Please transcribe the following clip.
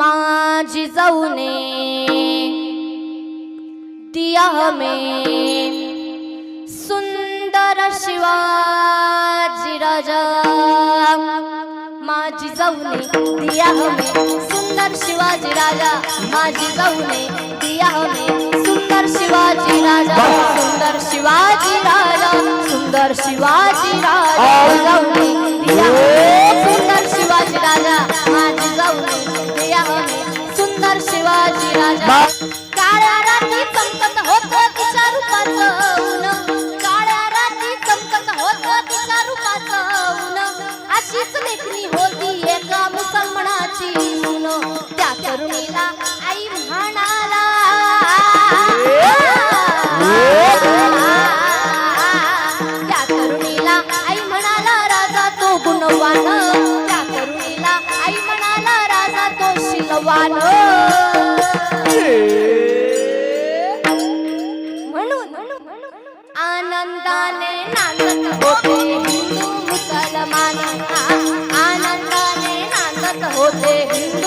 माझी जाऊने दिया हमें सुंदर शिवाजी राजा। माझी जाऊने दिया हमें सुंदर शिवाजी राजा। माझी जाऊने दिया हमें सुंदर शिवाजी राजा। सुंदर शिवाजी राजा, सुंदर शिवाजी राजा। जाऊने दिया हमें सुंदर शिवाजी राजा। माझी जाऊने दिया हमें सुंदर शिवाजी राजा। काळ्या रात्री चमकत होतं तिच्या रूपाचं ऊन। काळ्या रात्री चमकत होतं तिच्या रूपाचं ऊन। अशीच लेखणी होती एका मुसलमानाची सून। त्या तरुणीला आई म्हणाला, त्या तरुणीला आई म्हणाला राजा तो गुणवान। त्या तरुणीला आई म्हणाला राजा तो शीलवान। आनंदाने नांदत होते हिंदू मुसलमान। आनंदाने नांदत होते हिंदू